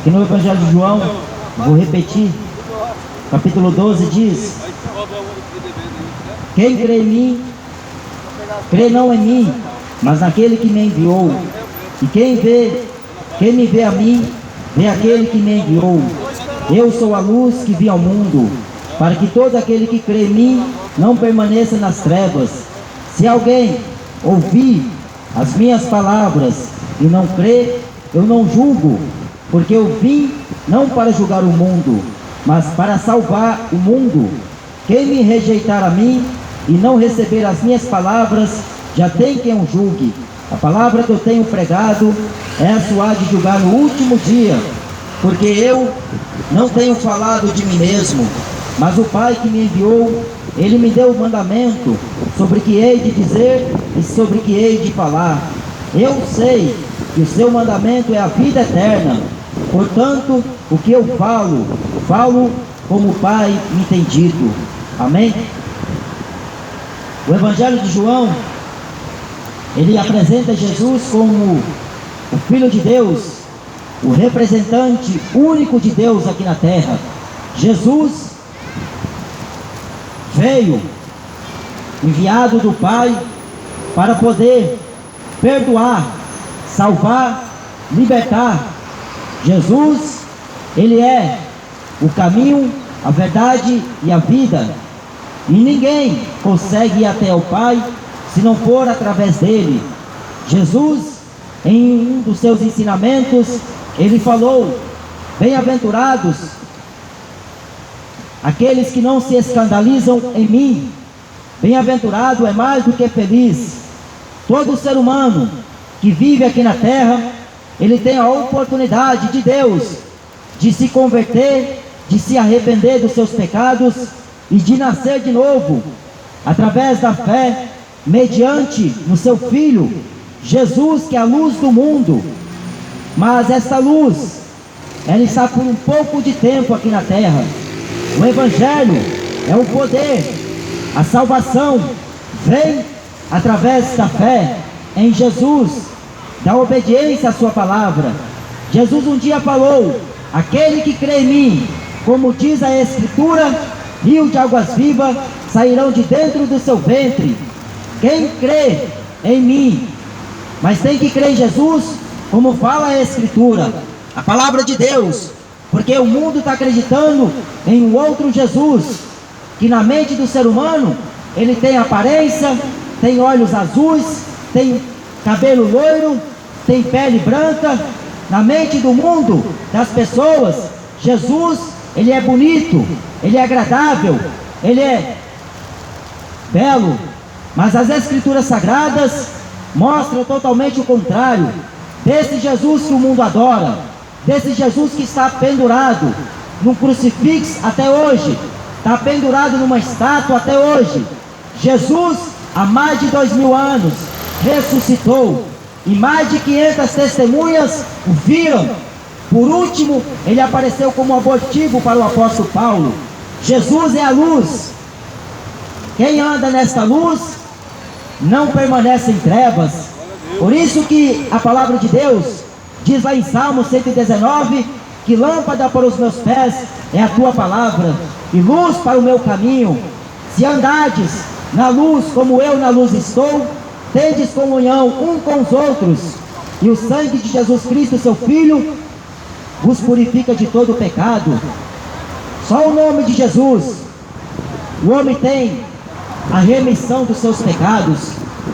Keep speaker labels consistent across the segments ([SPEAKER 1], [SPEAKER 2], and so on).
[SPEAKER 1] que no Evangelho de João, vou repetir, capítulo 12 diz: quem crê em mim, crê não em mim, mas naquele que me enviou. E quem me vê a mim, vê aquele que me enviou. Eu sou a luz que vim ao mundo, para que todo aquele que crê em mim não permaneça nas trevas. Se alguém ouvir as minhas palavras e não crê, eu não julgo, porque eu vim não para julgar o mundo, mas para salvar o mundo. Quem me rejeitar a mim e não receber as minhas palavras, já tem quem o julgue. A palavra que eu tenho pregado, essa há de julgar no último dia, porque eu não tenho falado de mim mesmo, mas o Pai que me enviou, Ele me deu o mandamento sobre o que hei de dizer e sobre o que hei de falar. Eu sei que o seu mandamento é a vida eterna, portanto, o que eu falo como o Pai me tem dito. Amém? O Evangelho de João, ele apresenta Jesus como o Filho de Deus, o representante único de Deus aqui na terra. Jesus veio enviado do Pai para poder perdoar, salvar, libertar. Jesus, ele é o caminho, a verdade e a vida, e ninguém consegue ir até o Pai se não for através dele. Jesus, em um dos seus ensinamentos, ele falou: bem-aventurados aqueles que não se escandalizam em mim. Bem-aventurado é mais do que feliz. Todo ser humano que vive aqui na terra, ele tem a oportunidade de Deus de se converter, de se arrepender dos seus pecados e de nascer de novo, através da fé, mediante no seu Filho, Jesus, que é a luz do mundo. Mas essa luz, ela está por um pouco de tempo aqui na terra. O Evangelho é o poder, a salvação vem através da fé em Jesus, da obediência à sua palavra. Jesus um dia falou: aquele que crê em mim, como diz a Escritura, rio de águas vivas sairão de dentro do seu ventre. Quem crê em mim, mas tem que crer em Jesus, como fala a Escritura, a palavra de Deus, porque o mundo está acreditando em um outro Jesus, que na mente do ser humano, ele tem aparência, tem olhos azuis, tem cabelo loiro, tem pele branca. Na mente do mundo, das pessoas, Jesus, ele é bonito, ele é agradável, ele é belo, mas as Escrituras Sagradas mostram totalmente o contrário desse Jesus que o mundo adora, desse Jesus que está pendurado num crucifixo até hoje, está pendurado numa estátua até hoje. Jesus, há mais de 2000 anos, ressuscitou, e mais de 500 testemunhas o viram. Por último, ele apareceu como abortivo para o apóstolo Paulo. Jesus é a luz. Quem anda nesta luz não permanece em trevas. Por isso que a palavra de Deus diz lá em Salmo 119, que lâmpada para os meus pés é a tua palavra, e luz para o meu caminho. Se andardes na luz como eu na luz estou, tendes comunhão um com os outros, e o sangue de Jesus Cristo, seu Filho, vos purifica de todo pecado. Só o nome de Jesus, o homem tem a remissão dos seus pecados.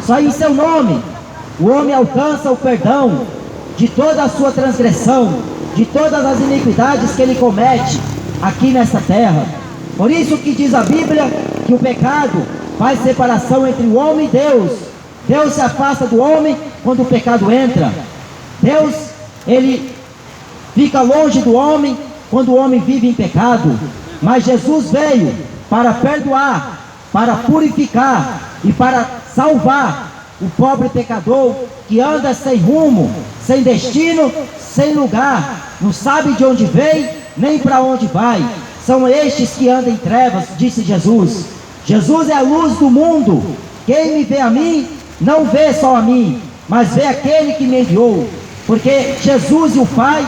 [SPEAKER 1] Só em seu nome, o homem alcança o perdão de toda a sua transgressão, de todas as iniquidades que ele comete aqui nessa terra. Por isso que diz a Bíblia que o pecado faz separação entre o homem e Deus. Deus se afasta do homem quando o pecado entra. Deus, ele fica longe do homem quando o homem vive em pecado. Mas Jesus veio para perdoar, para purificar e para salvar o pobre pecador que anda sem rumo, sem destino, sem lugar, não sabe de onde vem nem para onde vai. São estes que andam em trevas, disse Jesus. Jesus é a luz do mundo. Quem me vê a mim, não vê só a mim, mas vê aquele que me enviou. Porque Jesus e o Pai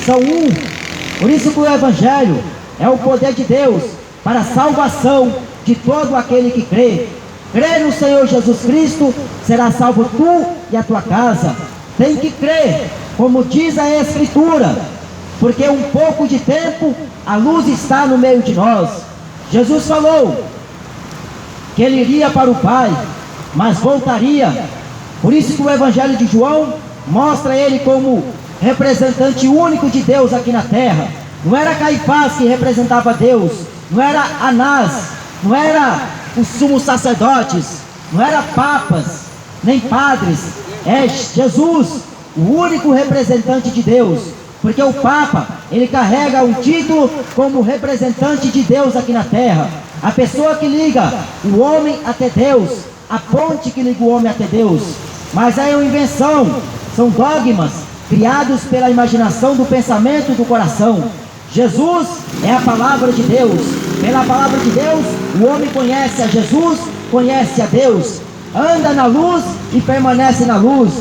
[SPEAKER 1] são um. Por isso que o Evangelho é o poder de Deus para a salvação de todo aquele que crê. Crê no Senhor Jesus Cristo, será salvo tu e a tua casa. Tem que crer, como diz a Escritura, porque um pouco de tempo a luz está no meio de nós. Jesus falou que ele iria para o Pai, mas voltaria. Por isso que o Evangelho de João mostra ele como representante único de Deus aqui na terra. Não era Caifás que representava Deus, não era Anás, não era os sumos sacerdotes, não era papas, nem padres. É Jesus, o único representante de Deus. Porque o Papa, ele carrega um título como representante de Deus aqui na terra. A pessoa que liga o homem até Deus, a ponte que liga o homem até Deus. Mas é uma invenção, são dogmas criados pela imaginação do pensamento do coração. Jesus é a palavra de Deus. Pela palavra de Deus, o homem conhece a Jesus, conhece a Deus, anda na luz e permanece na luz.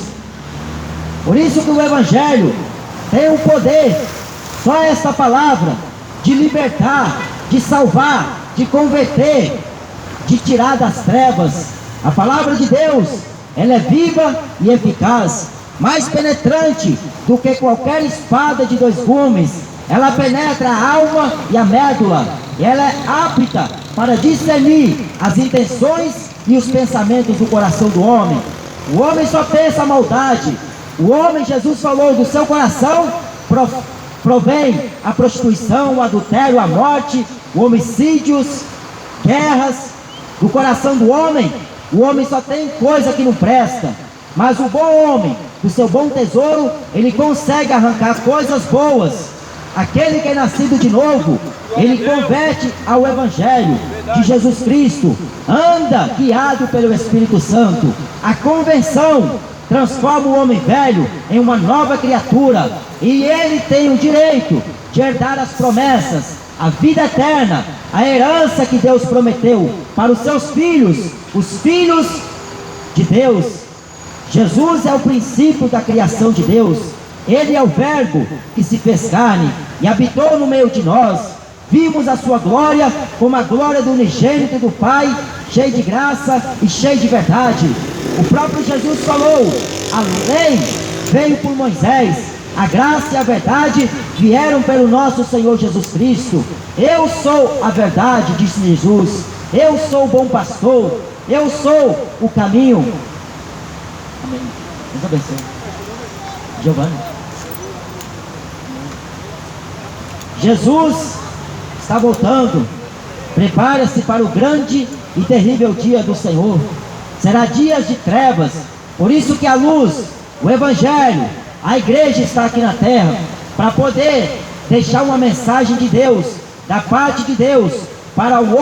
[SPEAKER 1] Por isso que o Evangelho tem o poder, só esta palavra, de libertar, de salvar, de converter, de tirar das trevas. A palavra de Deus, ela é viva e eficaz, mais penetrante do que qualquer espada de 2 gumes. Ela penetra a alma e a médula, e ela é apta para discernir as intenções e os pensamentos do coração do homem. O homem só pensa a maldade. O homem, Jesus falou, do seu coração provém a prostituição, o adultério, a morte, homicídios, guerras. Do coração do homem, o homem só tem coisa que não presta. Mas o bom homem, do seu bom tesouro, ele consegue arrancar coisas boas. Aquele que é nascido de novo, ele converte ao Evangelho de Jesus Cristo, anda guiado pelo Espírito Santo. A convenção transforma o homem velho em uma nova criatura, e ele tem o direito de herdar as promessas, a vida eterna, a herança que Deus prometeu para os seus filhos, os filhos de Deus. Jesus é o princípio da criação de Deus. Ele é o Verbo que se fez carne e habitou no meio de nós. Vimos a sua glória como a glória do unigênito do Pai, cheio de graça e cheio de verdade. O próprio Jesus falou: a lei veio por Moisés, a graça e a verdade vieram pelo nosso Senhor Jesus Cristo. Eu sou a verdade, disse Jesus. Eu sou o bom pastor. Eu sou o caminho. Amém. Deus abençoe. Giovanni. Jesus está voltando. Prepare-se para o grande e terrível dia do Senhor. Será dias de trevas. Por isso que a luz, o Evangelho, a igreja está aqui na terra, para poder deixar uma mensagem de Deus, da parte de Deus, para o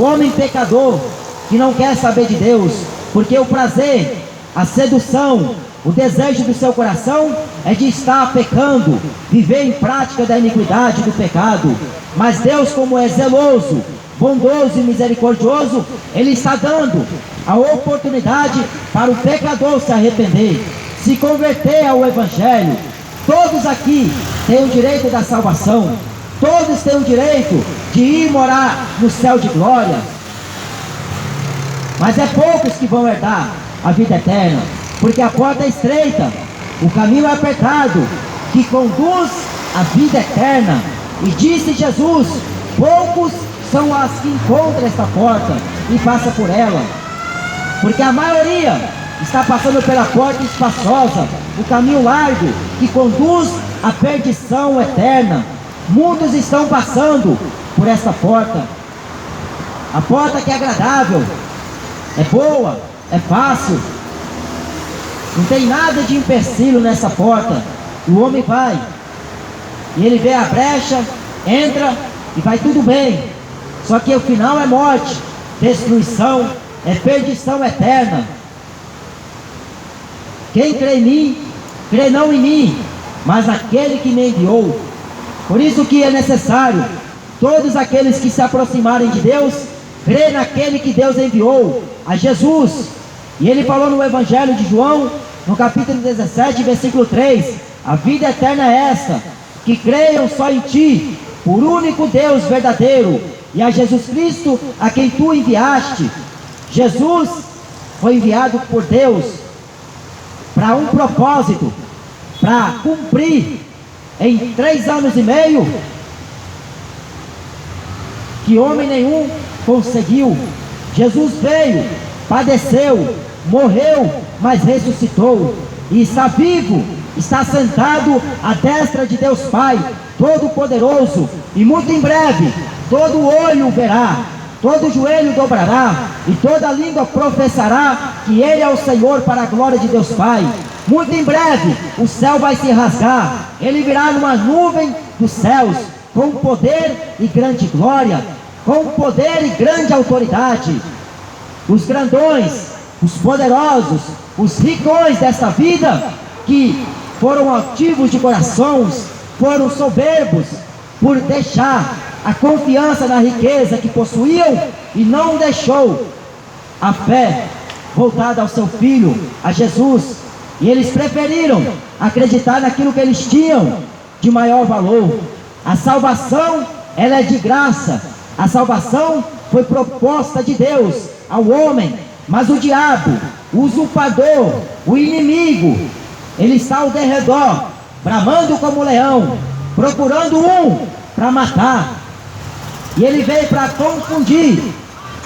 [SPEAKER 1] homem pecador, que não quer saber de Deus, porque o prazer, a sedução, o desejo do seu coração é de estar pecando, viver em prática da iniquidade, do pecado. Mas Deus, como é zeloso, bondoso e misericordioso, Ele está dando a oportunidade para o pecador se arrepender, se converter ao Evangelho. Todos aqui têm o direito da salvação, todos têm o direito de ir morar no céu de glória, mas é poucos que vão herdar a vida eterna, porque a porta é estreita, o caminho é apertado, que conduz à vida eterna. E disse Jesus: poucos são as que encontram esta porta e passam por ela, porque a maioria está passando pela porta espaçosa, o caminho largo que conduz à perdição eterna. Muitos estão passando por esta porta, a porta que é agradável, é boa, é fácil, não tem nada de empecilho nessa porta. O homem vai, e ele vê a brecha, entra e vai tudo bem. Só que o final é morte, destruição, é perdição eterna. Quem crê em mim, crê não em mim, mas naquele que me enviou. Por isso que é necessário todos aqueles que se aproximarem de Deus, crê naquele que Deus enviou, a Jesus. E ele falou no Evangelho de João, no capítulo 17, versículo 3: a vida eterna é esta, que creiam só em Ti, por único Deus verdadeiro, e a Jesus Cristo, a quem Tu enviaste. Jesus foi enviado por Deus para um propósito, para cumprir em 3 anos e meio, que homem nenhum conseguiu. Jesus veio, padeceu, morreu, mas ressuscitou, e está vivo, está sentado à destra de Deus Pai, Todo-Poderoso, e muito em breve, todo olho verá, todo joelho dobrará, e toda língua professará que Ele é o Senhor, para a glória de Deus Pai. Muito em breve, o céu vai se rasgar, Ele virá numa nuvem dos céus, com poder e grande glória, com poder e grande autoridade. Os grandões, os poderosos, os ricões desta vida, que foram altivos de corações, foram soberbos por deixar a confiança na riqueza que possuíam, e não deixou a fé voltada ao seu Filho, a Jesus, e eles preferiram acreditar naquilo que eles tinham de maior valor. A salvação, ela é de graça, a salvação foi proposta de Deus ao homem, mas o diabo, o usurpador, o inimigo, ele está ao derredor, bramando como leão, procurando um para matar, e ele veio para confundir.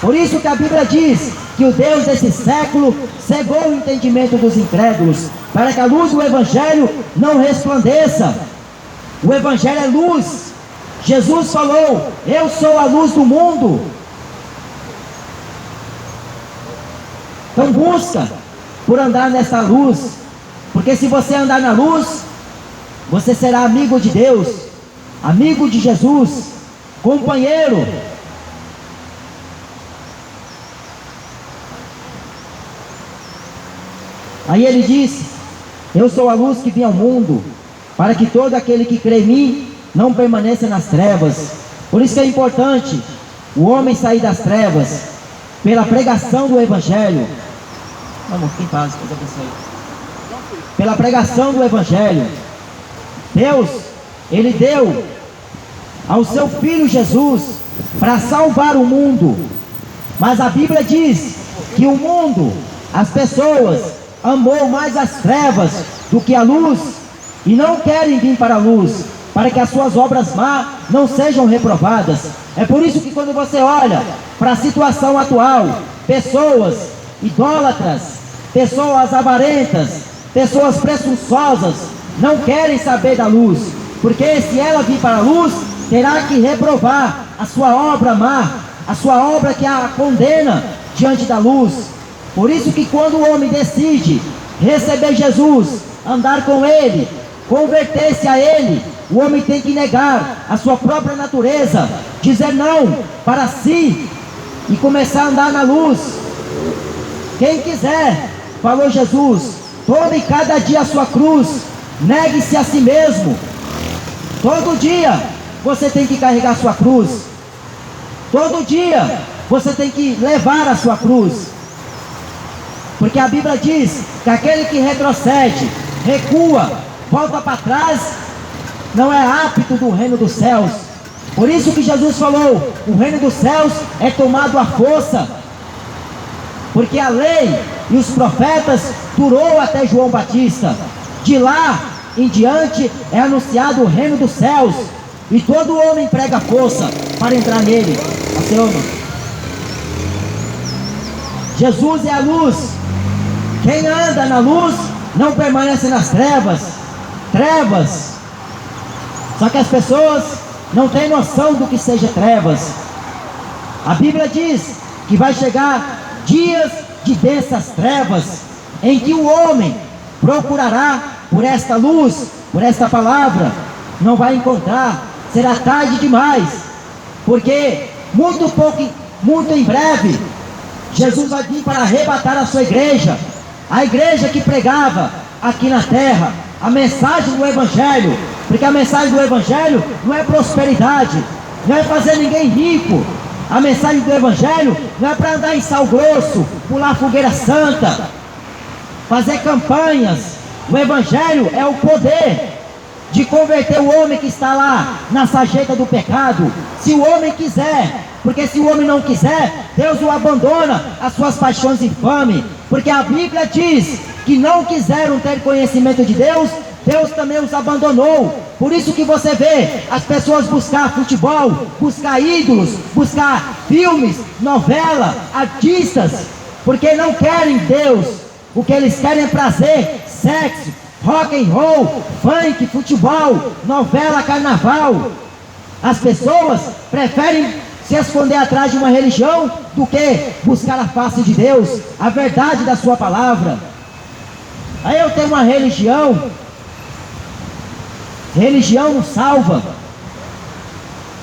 [SPEAKER 1] Por isso que a Bíblia diz que o Deus desse século cegou o entendimento dos incrédulos, para que a luz do Evangelho não resplandeça. O Evangelho é luz. Jesus falou: eu sou a luz do mundo. Então busca por andar nessa luz, porque se você andar na luz, você será amigo de Deus, amigo de Jesus, companheiro. Aí ele disse: eu sou a luz que vim ao mundo, para que todo aquele que crê em mim não permaneça nas trevas. Por isso que é importante o homem sair das trevas pela pregação do Evangelho. Vamos, fique em paz, Deus abençoe. Pela pregação do Evangelho. Deus, Ele deu ao seu Filho Jesus para salvar o mundo, mas a Bíblia diz que o mundo, as pessoas, amou mais as trevas do que a luz, e não querem vir para a luz, para que as suas obras más não sejam reprovadas. É por isso que quando você olha para a situação atual, pessoas idólatras, pessoas avarentas, pessoas presunçosas, não querem saber da luz, porque se ela vir para a luz, terá que reprovar a sua obra má, a sua obra que a condena diante da luz. Por isso que quando o homem decide receber Jesus, andar com Ele, converter-se a Ele, o homem tem que negar a sua própria natureza, dizer não para si e começar a andar na luz. Quem quiser, falou Jesus, tome cada dia a sua cruz, negue-se a si mesmo. Todo dia você tem que carregar a sua cruz, todo dia você tem que levar a sua cruz, porque a Bíblia diz que aquele que retrocede, recua, volta para trás, não é apto do reino dos céus. Por isso que Jesus falou: o reino dos céus é tomado à força, porque a lei e os profetas durou até João Batista. De lá em diante é anunciado o reino dos céus, e todo homem prega força para entrar nele. Senhor, Jesus é a luz. Quem anda na luz não permanece nas trevas. Trevas. Só que as pessoas não têm noção do que seja trevas. A Bíblia diz que vai chegar dias de densas trevas, em que o homem procurará por esta luz, por esta palavra, não vai encontrar, será tarde demais, porque muito em breve, Jesus vai vir para arrebatar a sua igreja, a igreja que pregava aqui na terra a mensagem do Evangelho, porque a mensagem do Evangelho não é prosperidade, não é fazer ninguém rico. A mensagem do Evangelho não é para andar em sal grosso, pular fogueira santa, fazer campanhas. O Evangelho é o poder de converter o homem que está lá na sarjeta do pecado, se o homem quiser. Porque se o homem não quiser, Deus o abandona às suas paixões infames. Porque a Bíblia diz que não quiseram ter conhecimento de Deus, Deus também os abandonou. Por isso que você vê as pessoas buscar futebol, buscar ídolos, buscar filmes, novela, artistas, porque não querem Deus. O que eles querem é prazer, sexo, rock and roll, funk, futebol, novela, carnaval. As pessoas preferem se esconder atrás de uma religião do que buscar a face de Deus, a verdade da sua palavra. Aí eu tenho uma religião não salva,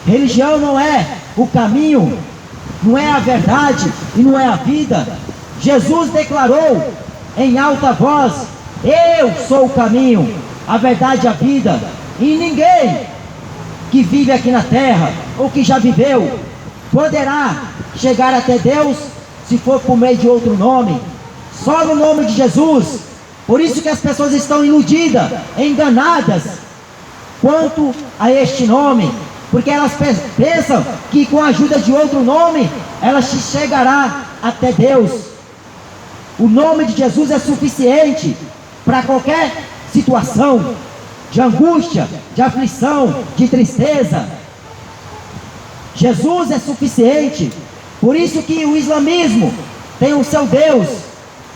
[SPEAKER 1] religião não é o caminho, não é a verdade e não é a vida. Jesus declarou em alta voz: eu sou o caminho, a verdade e a vida, e ninguém que vive aqui na terra, ou que já viveu, poderá chegar até Deus se for por meio de outro nome, só no nome de Jesus. Por isso que as pessoas estão iludidas, enganadas quanto a este nome, porque elas pensam que com a ajuda de outro nome, elas chegará até Deus. O nome de Jesus é suficiente para qualquer situação de angústia, de aflição, de tristeza. Jesus é suficiente. Por isso que o islamismo tem o seu Deus,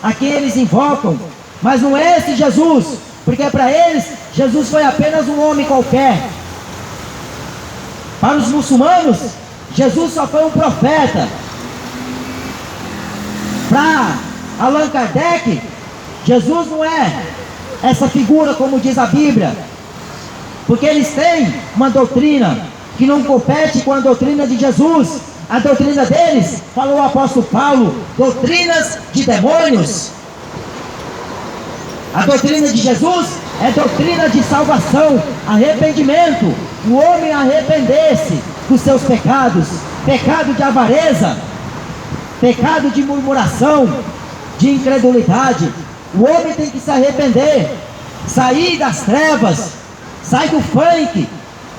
[SPEAKER 1] a quem eles invocam, mas não é esse Jesus, porque para eles Jesus foi apenas um homem qualquer. Para os muçulmanos, Jesus só foi um profeta. Para Allan Kardec, Jesus não é essa figura como diz a Bíblia, porque eles têm uma doutrina que não compete com a doutrina de Jesus. A doutrina deles, falou o apóstolo Paulo, doutrinas de demônios. A doutrina de Jesus é doutrina de salvação, arrependimento. O homem arrepender-se dos seus pecados, pecado de avareza, pecado de murmuração, de incredulidade. O homem tem que se arrepender, sair das trevas, sair do funk,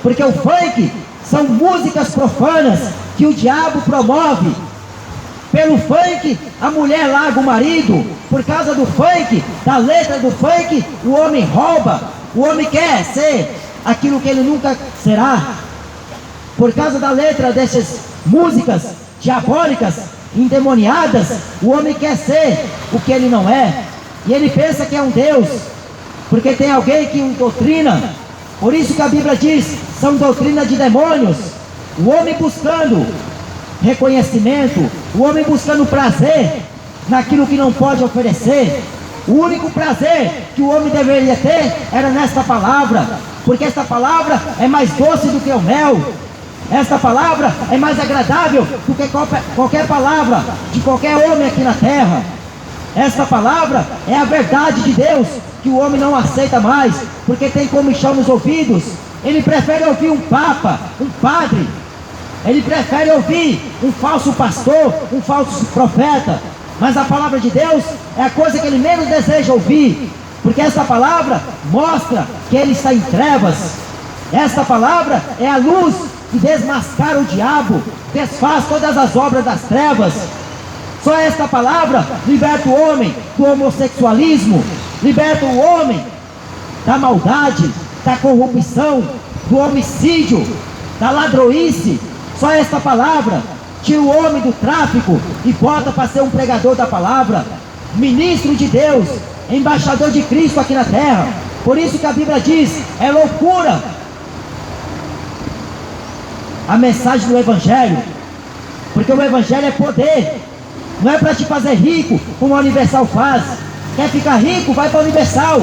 [SPEAKER 1] porque o funk são músicas profanas que o diabo promove. Pelo funk, a mulher larga o marido. Por causa do funk, da letra do funk, o homem rouba. O homem quer ser aquilo que ele nunca será. Por causa da letra dessas músicas diabólicas, endemoniadas, o homem quer ser o que ele não é. E ele pensa que é um Deus, porque tem alguém que o doutrina. Por isso que a Bíblia diz, são doutrinas de demônios. O homem buscando reconhecimento, o homem buscando prazer naquilo que não pode oferecer. O único prazer que o homem deveria ter era nesta palavra, porque esta palavra é mais doce do que o mel. Esta palavra é mais agradável do que qualquer palavra de qualquer homem aqui na terra. Esta palavra é a verdade de Deus, que o homem não aceita mais, porque tem comichão nos ouvidos. Ele prefere ouvir um papa, um padre. Ele prefere ouvir um falso pastor, um falso profeta. Mas a palavra de Deus é a coisa que ele menos deseja ouvir, porque esta palavra mostra que ele está em trevas. Esta palavra é a luz que desmascara o diabo, desfaz todas as obras das trevas. Só esta palavra liberta o homem do homossexualismo, liberta o homem da maldade, da corrupção, do homicídio, da ladroice. Só esta palavra tira o homem do tráfico e bota para ser um pregador da palavra, ministro de Deus, embaixador de Cristo aqui na terra. Por isso que a Bíblia diz, é loucura a mensagem do Evangelho, porque o Evangelho é poder, não é para te fazer rico como a Universal faz. Quer ficar rico, vai para a Universal,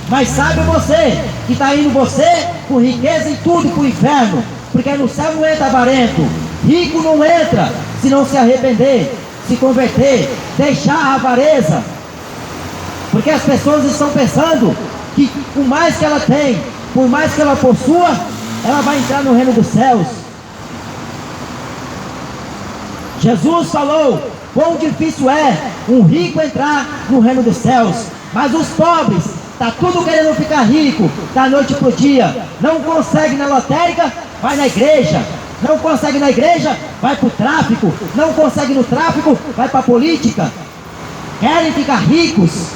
[SPEAKER 1] mas sabe você que está indo você com riqueza e tudo para o inferno, porque no céu não entra avarento, rico não entra se não se arrepender, se converter, deixar a avareza, porque as pessoas estão pensando que por mais que ela tem, por mais que ela possua, ela vai entrar no reino dos céus. Jesus falou, quão difícil é um rico entrar no reino dos céus, mas os pobres está tudo querendo ficar rico da noite para o dia. Não consegue na lotérica, vai na igreja. Não consegue na igreja, vai para o tráfico. Não consegue no tráfico, vai para a política. Querem ficar ricos,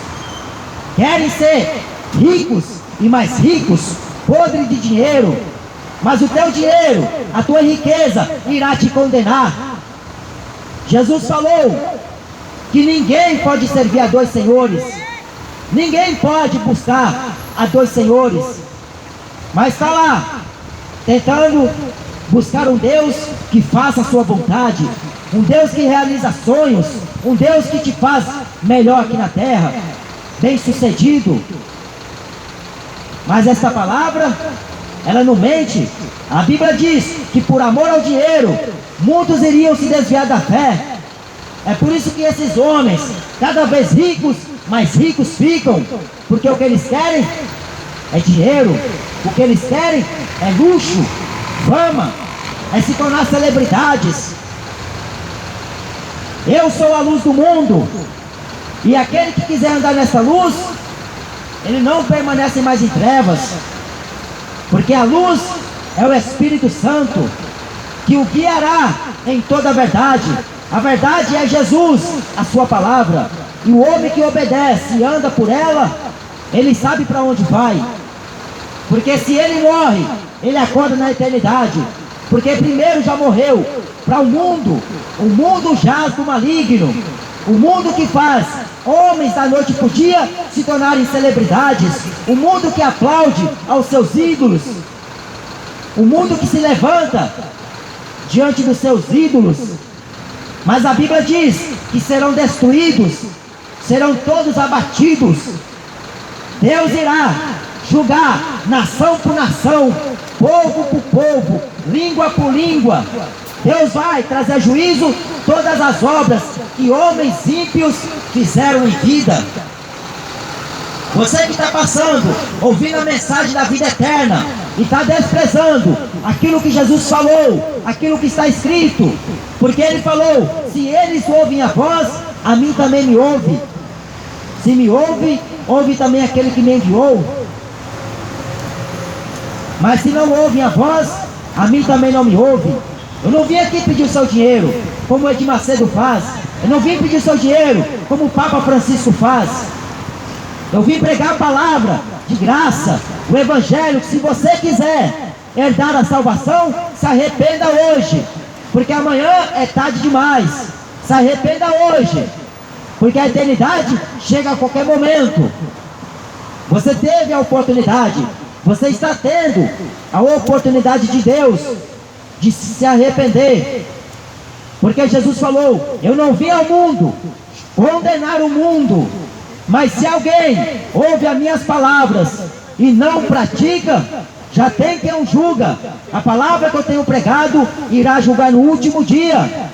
[SPEAKER 1] querem ser ricos e mais ricos, podre de dinheiro. Mas o teu dinheiro, a tua riqueza irá te condenar. Jesus falou que ninguém pode servir a dois senhores. Ninguém pode buscar a dois senhores. Mas está lá, tentando buscar um Deus que faça a sua vontade, um Deus que realiza sonhos, um Deus que te faz melhor aqui na terra, bem sucedido. Mas esta palavra, ela não mente. A Bíblia diz que por amor ao dinheiro, muitos iriam se desviar da fé. É por isso que esses homens, cada vez ricos, mais ricos ficam, porque o que eles querem é dinheiro, o que eles querem é luxo, fama, é se tornar celebridades. Eu sou a luz do mundo, e aquele que quiser andar nessa luz, ele não permanece mais em trevas, porque a luz é o Espírito Santo, que o guiará em toda a verdade. A verdade é Jesus, a sua palavra, e o homem que obedece e anda por ela, ele sabe para onde vai, porque se ele morre, ele acorda na eternidade, porque primeiro já morreu para o mundo jaz do maligno, o mundo que faz homens da noite para o dia se tornarem celebridades, o mundo que aplaude aos seus ídolos, o mundo que se levanta diante dos seus ídolos. Mas a Bíblia diz que serão destruídos, serão todos abatidos. Deus irá julgar nação por nação, povo por povo, língua por língua. Deus vai trazer juízo todas as obras que homens ímpios fizeram em vida. Você que está passando, ouvindo a mensagem da vida eterna, e está desprezando aquilo que Jesus falou, aquilo que está escrito, porque Ele falou, se eles ouvem a voz, a mim também me ouve. Se me ouve, ouve também aquele que me enviou. Mas se não ouvem a voz, a mim também não me ouve. Eu não vim aqui pedir o seu dinheiro, como o Edir Macedo faz. Eu não vim pedir o seu dinheiro, como o Papa Francisco faz. Eu vim pregar a palavra de graça, o Evangelho, que se você quiser herdar a salvação, se arrependa hoje, porque amanhã é tarde demais. Se arrependa hoje, porque a eternidade chega a qualquer momento. Você teve a oportunidade, você está tendo a oportunidade de Deus de se arrepender, porque Jesus falou, eu não vim ao mundo condenar o mundo, mas se alguém ouve as minhas palavras e não pratica, já tem quem o julga. A palavra que eu tenho pregado irá julgar no último dia.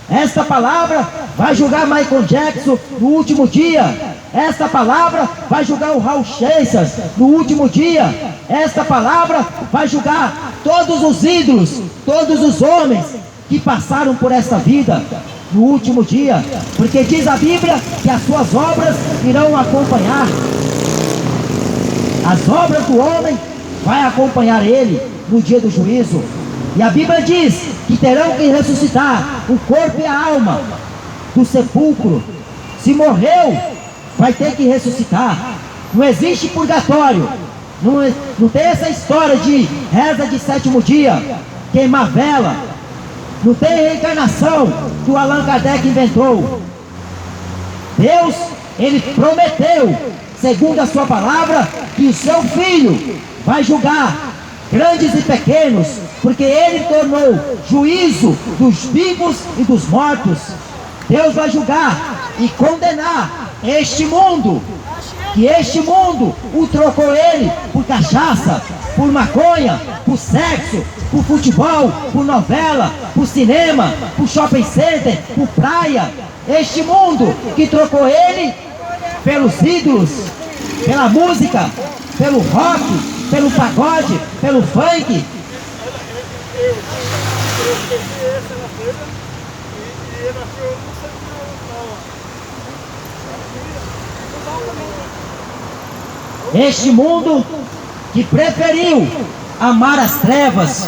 [SPEAKER 1] Esta palavra vai julgar Michael Jackson no último dia. Esta palavra vai julgar o Raul Seixas no último dia. Esta palavra vai julgar todos os ídolos, todos os homens que passaram por esta vida no último dia, porque diz a Bíblia que as suas obras irão acompanhar. As obras do homem vai acompanhar ele no dia do juízo. E a Bíblia diz que terão que ressuscitar o corpo e a alma do sepulcro. Se morreu, vai ter que ressuscitar. Não existe purgatório, não tem essa história de reza de sétimo dia, queimar vela. Não tem reencarnação que o Allan Kardec inventou. Deus, Ele prometeu, segundo a sua palavra, que o seu Filho vai julgar grandes e pequenos, porque Ele tornou juízo dos vivos e dos mortos. Deus vai julgar e condenar este mundo, que este mundo o trocou ele por cachaça, por maconha, por sexo, por futebol, por novela, por cinema, por shopping center, por praia. Este mundo que trocou ele pelos ídolos, pela música, pelo rock, pelo pagode, pelo funk. Este mundo que preferiu amar as trevas,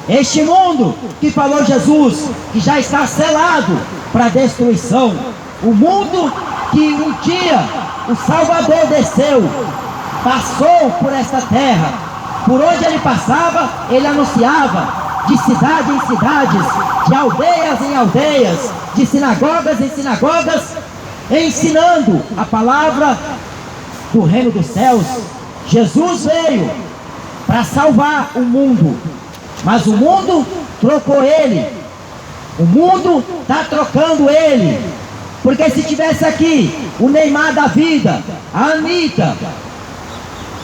[SPEAKER 1] este mundo que falou Jesus, que já está selado para a destruição, o mundo que um dia o Salvador desceu, passou por esta terra, por onde ele passava, ele anunciava, de cidade em cidades, de aldeias em aldeias, de sinagogas em sinagogas, ensinando a palavra do reino dos céus. Jesus veio para salvar o mundo, mas o mundo trocou ele, o mundo está trocando ele, porque se tivesse aqui o Neymar da vida, a Anitta,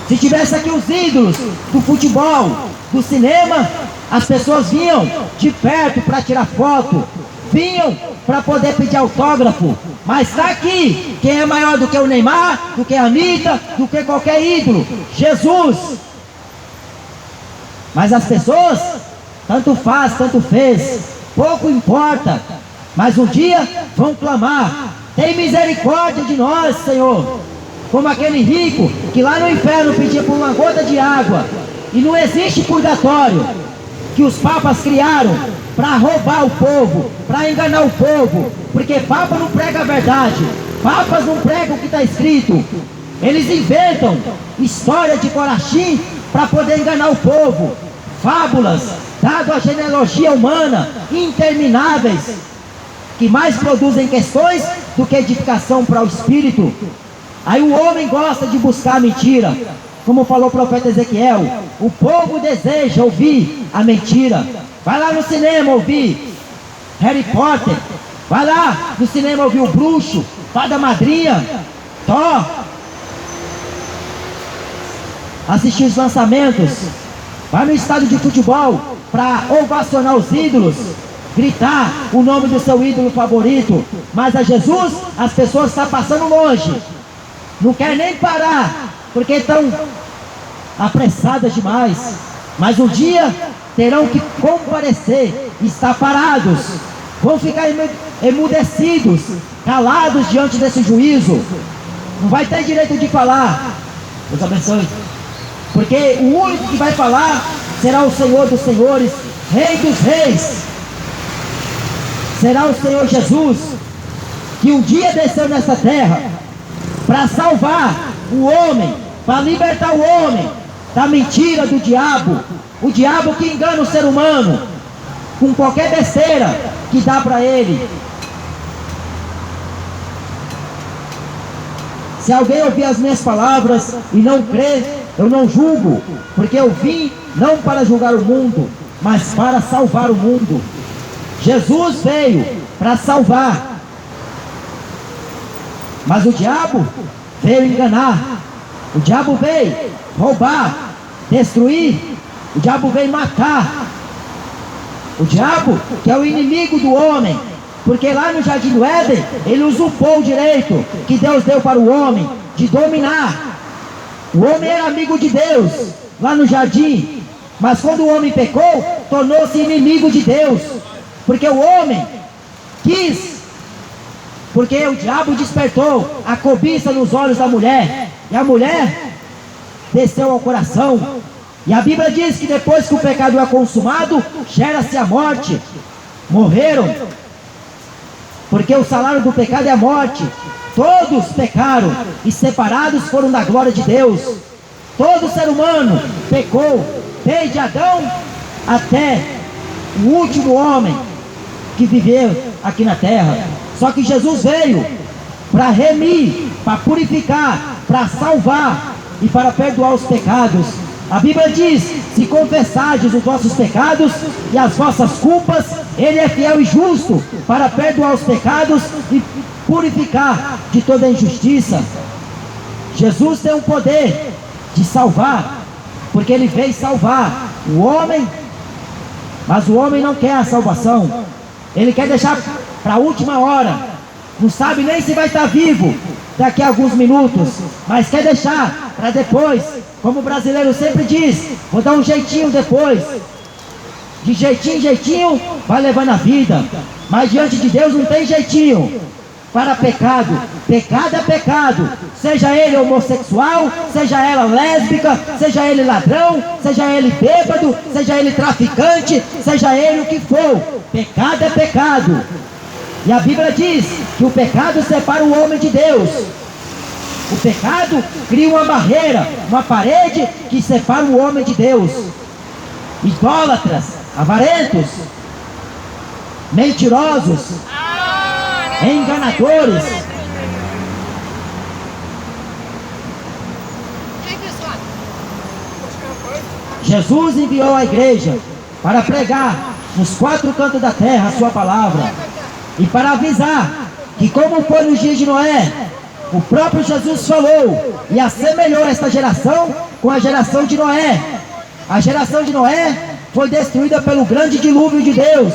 [SPEAKER 1] se tivesse aqui os ídolos do futebol, do cinema, as pessoas vinham de perto para tirar foto, vinham para poder pedir autógrafo, mas está aqui quem é maior do que o Neymar, do que a Anitta, do que qualquer ídolo, Jesus. Mas as pessoas, tanto faz, tanto fez, pouco importa, mas um dia vão clamar: tem misericórdia de nós, Senhor. Como aquele rico que lá no inferno pedia por uma gota de água, e não existe purgatório, que os papas criaram para roubar o povo, para enganar o povo, porque papa não prega a verdade, papas não pregam o que está escrito, eles inventam história de Corachim para poder enganar o povo, fábulas, dado a genealogia humana, intermináveis, que mais produzem questões do que edificação para o espírito. Aí o homem gosta de buscar a mentira, como falou o profeta Ezequiel, o povo deseja ouvir a mentira. Vai lá no cinema ouvir Harry Potter, vai lá no cinema ouvir o bruxo, Fada Madrinha, Thor, assistir os lançamentos, vai no estádio de futebol para ovacionar os ídolos, gritar o nome do seu ídolo favorito, mas a Jesus as pessoas estão passando longe, não quer nem parar, porque estão apressadas demais, mas um dia terão que comparecer, estar parados, vão ficar emudecidos, calados diante desse juízo, não vai ter direito de falar. Deus abençoe. Porque o único que vai falar será o Senhor dos senhores, Rei dos reis, será o Senhor Jesus, que um dia desceu nessa terra para salvar o homem, para libertar o homem da mentira do diabo, o diabo que engana o ser humano com qualquer besteira que dá para ele. Se alguém ouvir as minhas palavras e não crer, eu não julgo, porque eu vim não para julgar o mundo, mas para salvar o mundo. Jesus veio para salvar, mas o diabo veio enganar, o diabo veio roubar, destruir, o diabo veio matar, o diabo que é o inimigo do homem, porque lá no Jardim do Éden, ele usurpou o direito que Deus deu para o homem, de dominar. O homem era amigo de Deus, lá no jardim, mas quando o homem pecou, tornou-se inimigo de Deus, porque o homem quis, porque o diabo despertou a cobiça nos olhos da mulher, e a mulher desceu ao coração, e a Bíblia diz que depois que o pecado é consumado, gera-se a morte, morreram, porque o salário do pecado é a morte. Todos pecaram e separados foram da glória de Deus. Todo ser humano pecou, desde Adão até o último homem que viveu aqui na terra. Só que Jesus veio para remir, para purificar, para salvar e para perdoar os pecados. A Bíblia diz: se confessardes os vossos pecados e as vossas culpas, Ele é fiel e justo para perdoar os pecados e purificar de toda injustiça. Jesus tem o poder de salvar, porque Ele veio salvar o homem, mas o homem não quer a salvação, ele quer deixar para a última hora, não sabe nem se vai estar vivo daqui a alguns minutos, mas quer deixar para depois, como o brasileiro sempre diz: vou dar um jeitinho depois, de jeitinho em jeitinho vai levando a vida, mas diante de Deus não tem jeitinho. para pecado. Pecado é pecado, seja ele homossexual, seja ela lésbica, seja ele ladrão, seja ele bêbado, seja ele traficante, seja ele o que for. Pecado é pecado. E a Bíblia diz que o pecado separa o homem de Deus. O pecado cria uma barreira, uma parede que separa o homem de Deus. Idólatras, avarentos, mentirosos, enganadores. Jesus enviou a igreja para pregar nos 4 cantos da terra a sua palavra e para avisar que, como foi nos dias de Noé, o próprio Jesus falou e assemelhou esta geração com a geração de Noé. A geração de Noé foi destruída pelo grande dilúvio de Deus,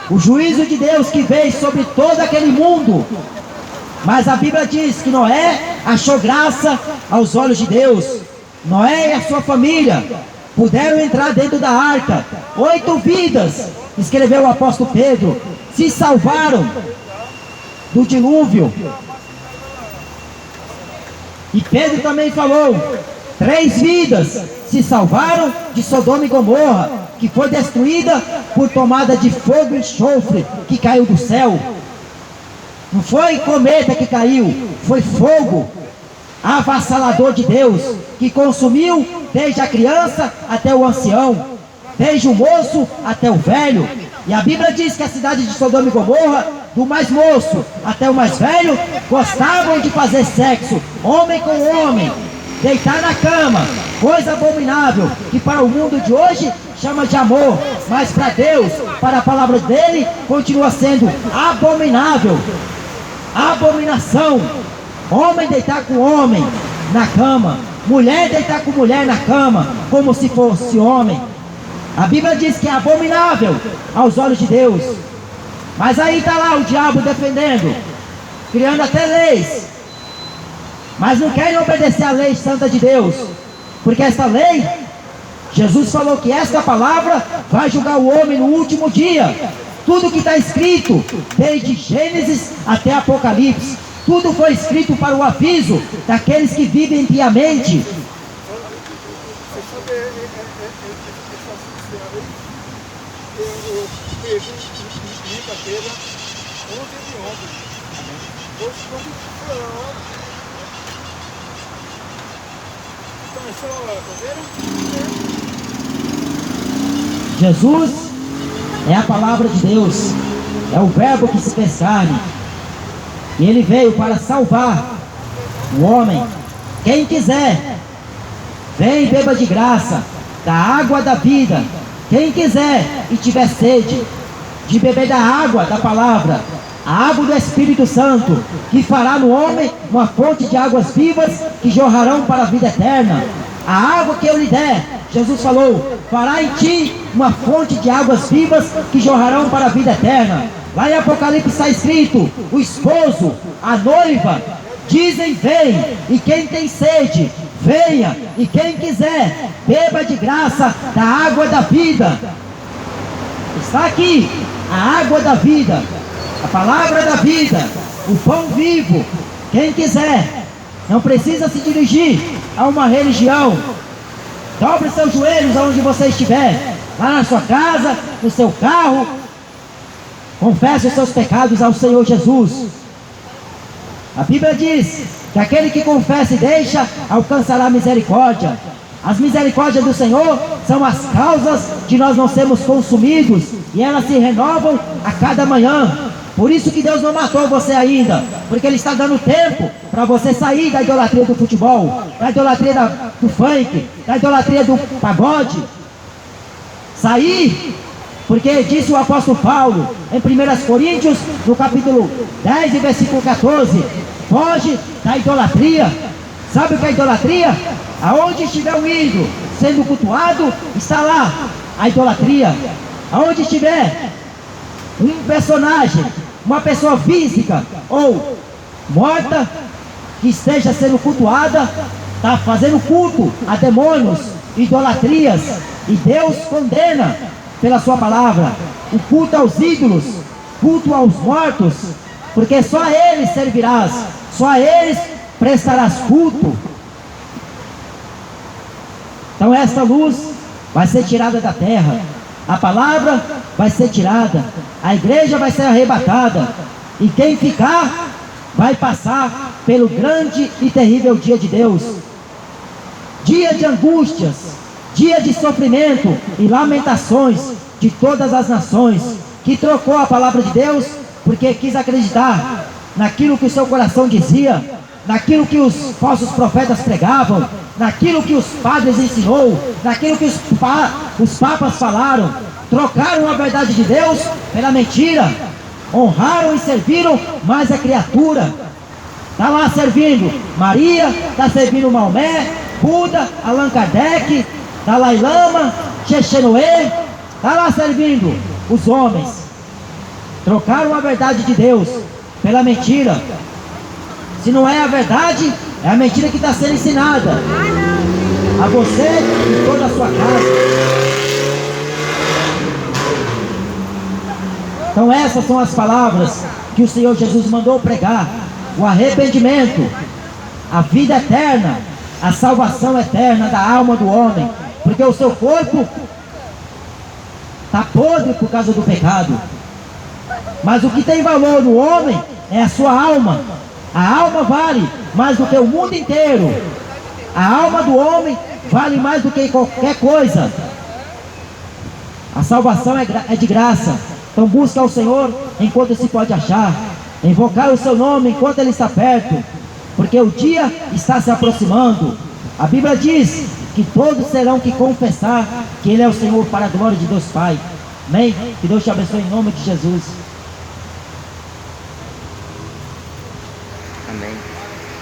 [SPEAKER 1] o juízo de Deus que veio sobre todo aquele mundo. Mas a Bíblia diz que Noé achou graça aos olhos de Deus. Noé e a sua família puderam entrar dentro da arca. 8 vidas, escreveu o apóstolo Pedro, se salvaram do dilúvio. E Pedro também falou: 3 vidas se salvaram de Sodoma e Gomorra, que foi destruída por tomada de fogo e enxofre que caiu do céu. Não foi cometa que caiu, foi fogo avassalador de Deus, que consumiu desde a criança até o ancião, desde o moço até o velho. E a Bíblia diz que a cidade de Sodoma e Gomorra, do mais moço até o mais velho, gostavam de fazer sexo, homem com homem, deitar na cama, coisa abominável, que para o mundo de hoje chama de amor, mas para Deus, para a palavra dele, continua sendo abominável, abominação. Homem deitar com homem na cama, mulher deitar com mulher na cama, como se fosse homem. A Bíblia diz que é abominável aos olhos de Deus. Mas aí está lá o diabo defendendo, criando até leis, mas não querem obedecer à lei santa de Deus, porque essa lei, Jesus falou que esta palavra vai julgar o homem no último dia. Tudo que está escrito, desde Gênesis até Apocalipse, tudo foi escrito para o aviso daqueles que vivem piamente. Jesus é a palavra de Deus, é o verbo que se fez carne, e ele veio para salvar o homem. Quem quiser, vem e beba de graça da água da vida. Quem quiser e tiver sede de beber da água da palavra, a água do Espírito Santo, que fará no homem uma fonte de águas vivas que jorrarão para a vida eterna. A água que eu lhe der, Jesus falou, fará em ti uma fonte de águas vivas que jorrarão para a vida eterna. Lá em Apocalipse está escrito: o esposo, a noiva, dizem vem, e quem tem sede, venha, e quem quiser, beba de graça da água da vida. Está aqui a água da vida, a palavra da vida, o pão vivo. Quem quiser, não precisa se dirigir a uma religião. Dobre seus joelhos aonde você estiver, lá na sua casa, no seu carro. Confesse os seus pecados ao Senhor Jesus. A Bíblia diz que aquele que confessa e deixa, alcançará misericórdia. As misericórdias do Senhor são as causas de nós não sermos consumidos, e elas se renovam a cada manhã. Por isso que Deus não matou você ainda, porque Ele está dando tempo para você sair da idolatria do futebol, da idolatria do funk, da idolatria do pagode. Sair, porque disse o apóstolo Paulo em 1 Coríntios, no capítulo 10 e versículo 14, foge da idolatria. Sabe o que é idolatria? Aonde estiver um ídolo sendo cultuado, está lá a idolatria. Aonde estiver um personagem, uma pessoa física ou morta que esteja sendo cultuada, está fazendo culto a demônios, idolatrias, e Deus condena pela sua palavra o culto aos ídolos, culto aos mortos, porque só a eles servirás, só a eles prestarás culto. Então esta luz vai ser tirada da terra, a palavra vai ser tirada, a igreja vai ser arrebatada, e quem ficar vai passar pelo grande e terrível dia de Deus, dia de angústias, dia de sofrimento e lamentações de todas as nações, que trocou a palavra de Deus porque quis acreditar naquilo que o seu coração dizia, naquilo que os falsos profetas pregavam, naquilo que os padres ensinou, naquilo que os papas falaram. Trocaram a verdade de Deus pela mentira, honraram e serviram mais a criatura. Está lá servindo Maria, está servindo Maomé, Buda, Allan Kardec, Dalai Lama, Chechenoe, está lá servindo os homens. Trocaram a verdade de Deus pela mentira. Se não é a verdade, é a mentira que está sendo ensinada a você e toda a sua casa. Então essas são as palavras que o Senhor Jesus mandou pregar: o arrependimento, a vida eterna, a salvação eterna da alma do homem, porque o seu corpo está podre por causa do pecado, mas o que tem valor no homem é a sua alma. A alma vale mais do que o mundo inteiro. A alma do homem vale mais do que qualquer coisa. A salvação é de graça. Então busca ao Senhor enquanto se pode achar, invocar o seu nome enquanto Ele está perto, porque o dia está se aproximando. A Bíblia diz que todos terão que confessar que Ele é o Senhor, para a glória de Deus Pai. Amém? Que Deus te abençoe em nome de Jesus.